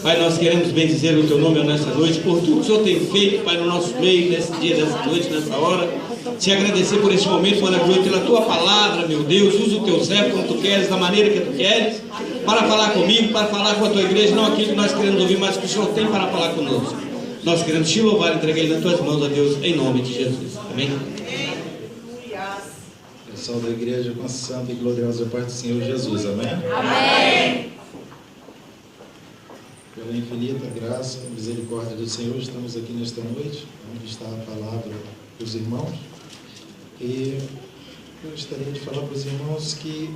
Pai, nós queremos bendizer o Teu nome nessa noite, por tudo que o Senhor tem feito, Pai, no nosso meio, nesse dia, nessa noite, nessa hora. Te agradecer por este momento maravilhoso, pela Tua palavra, meu Deus. Usa o Teu servo como Tu queres, da maneira que Tu queres, para falar comigo, para falar com a Tua igreja, não aquilo que nós queremos ouvir, mas o que o Senhor tem para falar conosco. Nós queremos Te louvar e entregar Ele nas Tuas mãos, a Deus, em nome de Jesus. Amém? Pessoal da igreja, com a santa e gloriosa paz do Senhor Jesus. Amém? Amém. Pela infinita graça e misericórdia do Senhor, estamos aqui nesta noite, onde está a palavra dos irmãos. E eu gostaria de falar para os irmãos que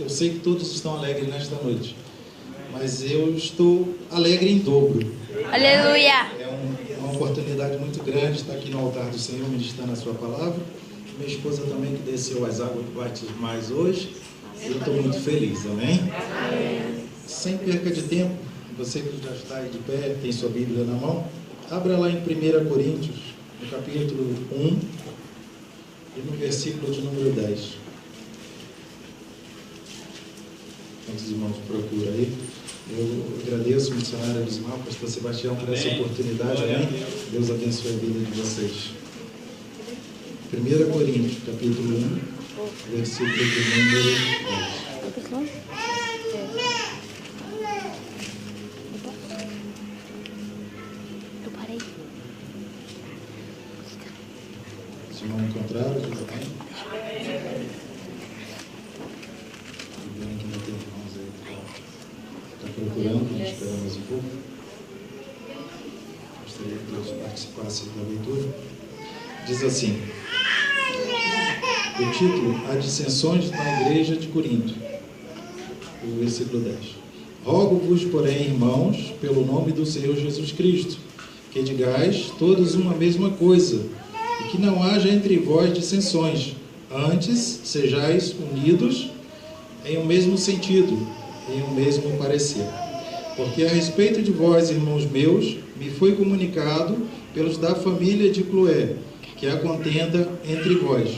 eu sei que todos estão alegres nesta noite, mas eu estou alegre em dobro. Aleluia. É uma oportunidade muito grande estar aqui no altar do Senhor, ministrando a sua palavra. Minha esposa também, que desceu as águas do batismo hoje. Eu estou muito feliz, amém? Sem perca de tempo, você que já está aí de pé, tem sua Bíblia na mão, abra lá em 1 Coríntios, no capítulo 1, e no versículo de número 10. Quantos irmãos procuram aí? Eu agradeço o missionário Elismar, o pastor Sebastião, por essa oportunidade, amém? Deus abençoe a vida de vocês. 1 Coríntios, capítulo 1, versículo de número 10. Se não encontraram, tudo bem? Tudo bem que não tem irmãos aí. Está procurando, vamos esperar mais um pouco. Gostaria que todos participassem da leitura. Diz assim: o título: As dissensões na igreja de Corinto. O versículo 10. Rogo-vos, porém, irmãos, pelo nome do Senhor Jesus Cristo, que digais todos uma mesma coisa, e que não haja entre vós dissensões, antes sejais unidos em um mesmo sentido, em um mesmo parecer. Porque a respeito de vós, irmãos meus, me foi comunicado pelos da família de Cloé, que há contenda entre vós.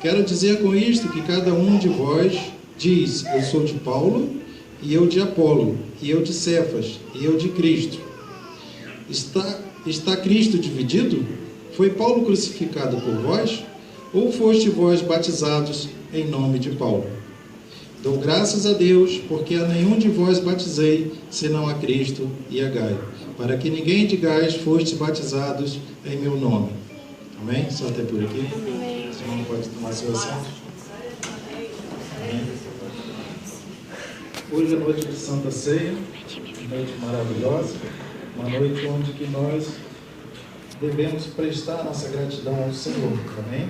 Quero dizer com isto que cada um de vós diz: eu sou de Paulo, e eu de Apolo, e eu de Cefas, e eu de Cristo. Está Cristo dividido? Foi Paulo crucificado por vós? Ou foste vós batizados em nome de Paulo? Dou graças a Deus, porque a nenhum de vós batizei, senão a Cristo e a Gaio, para que ninguém digais fostes batizados em meu nome. Amém? Só até por aqui. O senhor não pode tomar seu assento. Amém? Hoje é noite de Santa Ceia, uma noite maravilhosa, uma noite onde que nós devemos prestar nossa gratidão ao Senhor. Amém?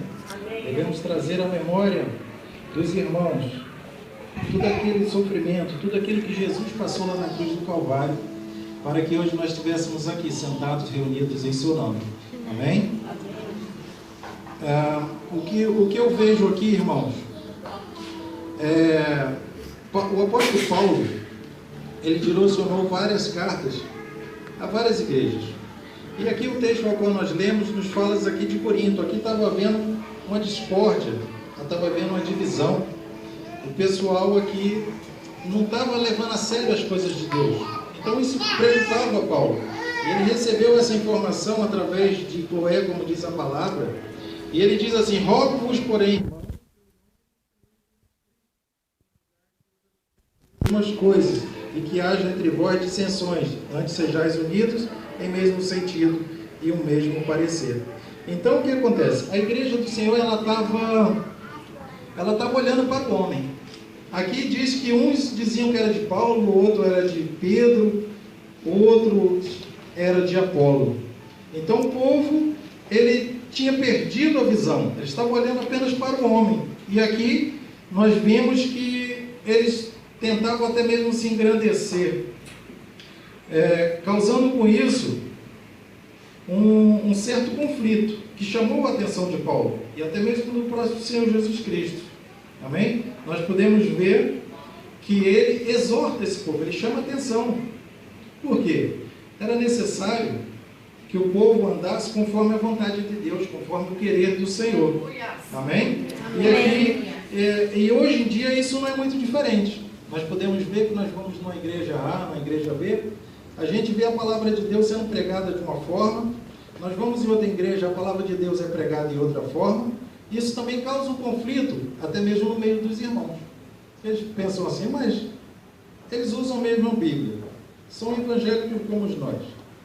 Devemos trazer à memória dos irmãos tudo aquele sofrimento, tudo aquilo que Jesus passou lá na cruz do Calvário, para que hoje nós estivéssemos aqui sentados, reunidos em seu nome. Amém? O que eu vejo aqui, irmãos, o apóstolo Paulo, ele direcionou várias cartas a várias igrejas. E aqui o texto ao qual nós lemos nos fala aqui de Corinto. Aqui estava havendo uma discórdia, estava havendo uma divisão. O pessoal aqui não estava levando a sério as coisas de Deus. Então isso preocupava Paulo. E ele recebeu essa informação através de Cloé, como diz a palavra. E ele diz assim: rogo-vos, porém, umas coisas, e que haja entre vós dissensões, antes sejais unidos em mesmo sentido e um mesmo parecer. Então o que acontece? A igreja do Senhor, ela estava olhando para o homem. Aqui diz que uns diziam que era de Paulo, o outro era de Pedro, o outro era de Apolo. Então o povo, ele tinha perdido a visão, eles estavam olhando apenas para o homem. E aqui nós vimos que eles tentavam até mesmo se engrandecer, causando com isso um certo conflito, que chamou a atenção de Paulo, e até mesmo do próprio Senhor Jesus Cristo. Amém? Nós podemos ver que ele exorta esse povo, ele chama a atenção. Por quê? Era necessário que o povo andasse conforme a vontade de Deus, conforme o querer do Senhor. Amém? E hoje em dia isso não é muito diferente. nós podemos ver que nós vamos numa igreja A, numa igreja B, a gente vê a palavra de Deus sendo pregada de uma forma, nós vamos em outra igreja, a palavra de Deus é pregada em outra forma. Isso também causa um conflito, até mesmo no meio dos irmãos. Eles pensam assim, mas eles usam mesmo a Bíblia, são evangélicos como nós.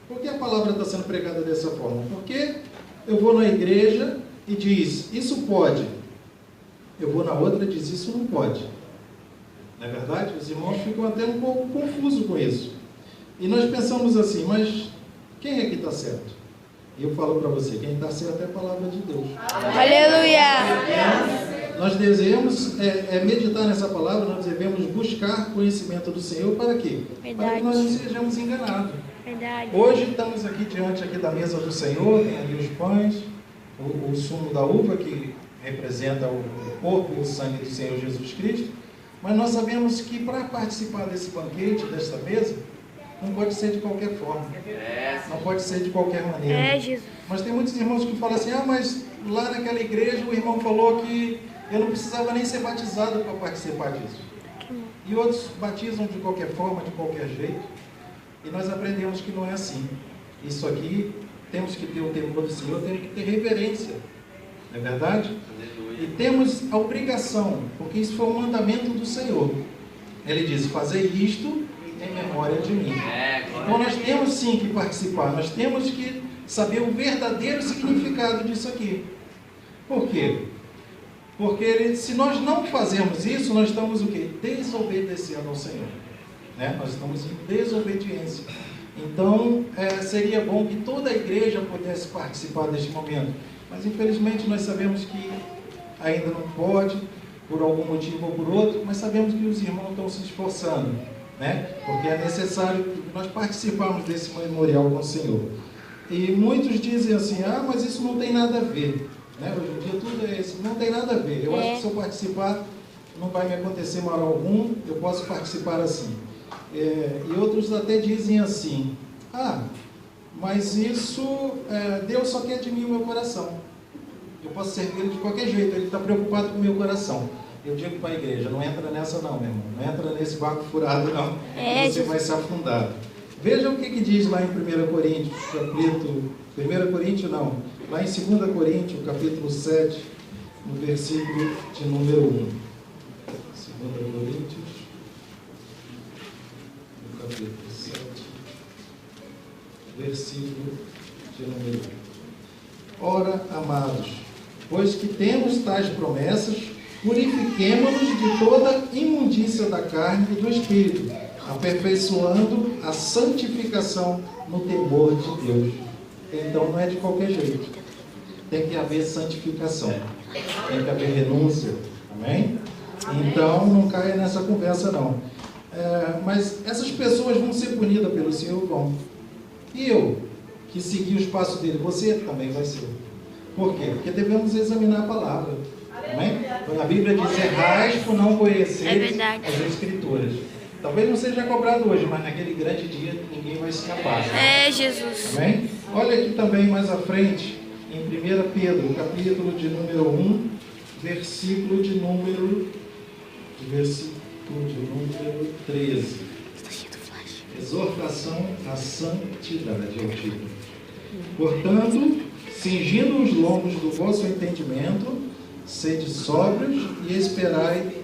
Por que a palavra está sendo pregada dessa forma? Porque eu vou na igreja e diz, isso pode. Eu vou na outra e diz, isso não pode. Não é verdade? Os irmãos ficam até um pouco confusos com isso. E nós pensamos assim, mas quem é que está certo? E eu falo para você, quem está certo é a palavra de Deus. Aleluia! Nós devemos meditar nessa palavra, nós devemos buscar conhecimento do Senhor para quê? Verdade. Para que nós não sejamos enganados. Verdade. Hoje estamos aqui diante da mesa do Senhor, tem ali os pães, o sumo da uva que representa o corpo e o sangue do Senhor Jesus Cristo, mas nós sabemos que para participar desse banquete, desta mesa, não pode ser de qualquer forma, não pode ser de qualquer maneira. Jesus. Mas tem muitos irmãos que falam assim, mas lá naquela igreja o irmão falou que eu não precisava nem ser batizado para participar disso. E outros batizam de qualquer forma, de qualquer jeito. E nós aprendemos que não é assim. Isso aqui, temos que ter o temor do Senhor, temos que ter reverência. Não é verdade? E temos a obrigação, porque isso foi um mandamento do Senhor. Ele diz, fazei isto em memória de mim. Então nós temos sim que participar, nós temos que saber o verdadeiro significado disso aqui. Por quê? Porque se nós não fazermos isso, nós estamos o quê? Desobedecendo ao Senhor. Nós estamos em desobediência. Então, seria bom que toda a igreja pudesse participar deste momento. Mas, infelizmente, nós sabemos que ainda não pode, por algum motivo ou por outro, mas sabemos que os irmãos estão se esforçando, porque é necessário que nós participamos desse memorial com o Senhor. E muitos dizem assim, mas isso não tem nada a ver. Hoje em dia tudo é isso, não tem nada a ver. Eu acho que se eu participar, não vai me acontecer mal algum, eu posso participar assim. E outros até dizem assim, mas isso, Deus só quer de mim o meu coração. Eu posso servir de qualquer jeito, Ele está preocupado com o meu coração. Eu digo para a igreja, não entra nessa não, meu irmão. Não entra nesse barco furado não, você vai se afundar. Veja o que diz lá em 1 Coríntios, lá em 2 Coríntios, capítulo 7, no versículo de número 1. 2 Coríntios, no capítulo 7, versículo de número 1. Ora, amados, pois que temos tais promessas, purifiquemo-nos de toda imundícia da carne e do espírito, aperfeiçoando a santificação no temor de Deus. Então não é de qualquer jeito. Tem que haver santificação. Tem que haver renúncia. Amém? Então não caia nessa conversa não. Mas essas pessoas vão ser punidas pelo Senhor, vão. E eu, que segui os passos dele, você também vai ser. Por quê? Porque devemos examinar a palavra. Amém? Quando a Bíblia diz, errais por não conhecer as Escrituras. Talvez não seja cobrado hoje, mas naquele grande dia ninguém vai escapar. Jesus. Amém? Olha aqui também mais à frente, em 1 Pedro, capítulo de número 1, versículo de número 13. Exortação à santidade, é o título. Portanto, cingindo os lombos do vosso entendimento, sede sóbrios e esperai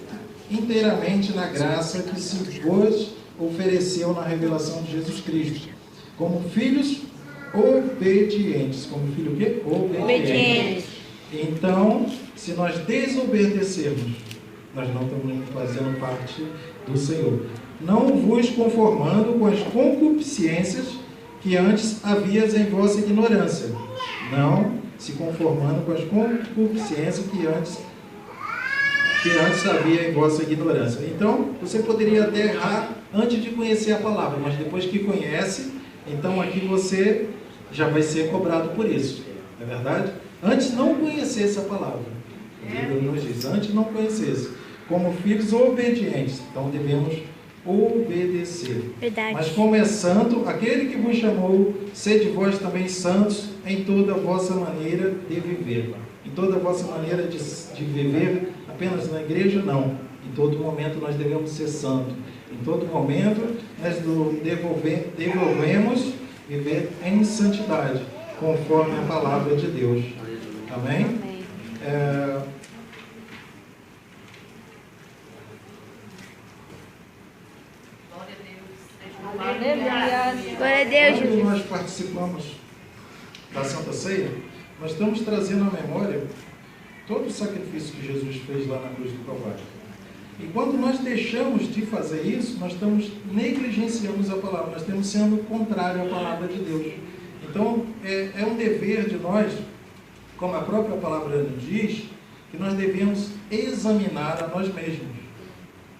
inteiramente na graça que se vos ofereceu na revelação de Jesus Cristo, como filhos obedientes. Como filho o quê? Obedientes. Então, se nós desobedecermos, nós não estamos fazendo parte do Senhor. Não vos conformando com as concupiscências que antes havias em vossa ignorância. Não se conformando com as concupiscências que antes havia em vossa ignorância. Então, você poderia até errar antes de conhecer a palavra, mas depois que conhece, então aqui você já vai ser cobrado por isso. Não é verdade? Antes não conhecesse a palavra. A Bíblia nos diz, antes não conhecesse. Como filhos obedientes, então devemos obedecer. Verdade. Mas como é santo, aquele que vos chamou, sede vós também santos em toda a vossa maneira de viver. Em toda a vossa maneira de viver, apenas na igreja, não. Em todo momento nós devemos ser santos. Em todo momento nós devemos viver em santidade, conforme a palavra de Deus. Amém? Glória a Deus, Quando Jesus. nós participamos da Santa Ceia, nós estamos trazendo à memória todo o sacrifício que Jesus fez lá na cruz do Calvário. E quando nós deixamos de fazer isso, nós negligenciamos a palavra, nós estamos sendo contrário à palavra de Deus. Então, é um dever de nós, como a própria palavra nos diz, que nós devemos examinar a nós mesmos.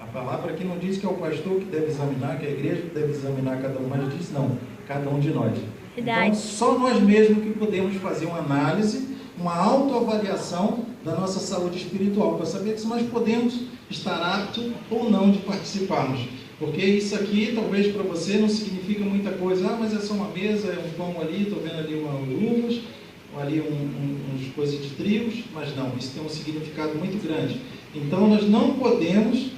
A palavra aqui não diz que é o pastor que deve examinar, que é a igreja que deve examinar cada um, mas diz não, cada um de nós. Verdade. Então, só nós mesmos que podemos fazer uma análise, uma autoavaliação da nossa saúde espiritual, para saber se nós podemos estar aptos ou não de participarmos. Porque isso aqui, talvez para você, não significa muita coisa. Ah, mas é só uma mesa, é um pão ali, estou vendo ali uma uvas, ou ali uns coisas de trigos, mas não, isso tem um significado muito grande. Então, nós não podemos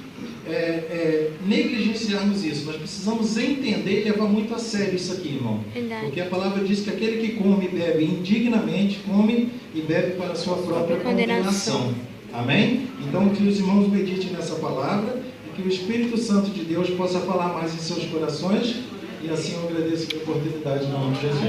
negligenciarmos isso. Nós precisamos entender e levar muito a sério isso aqui, irmão. Verdade. Porque a palavra diz que aquele que come e bebe indignamente, come e bebe para a sua própria condenação. Amém? Então, que os irmãos meditem nessa palavra e que o Espírito Santo de Deus possa falar mais em seus corações. E assim eu agradeço a oportunidade em nome de Jesus.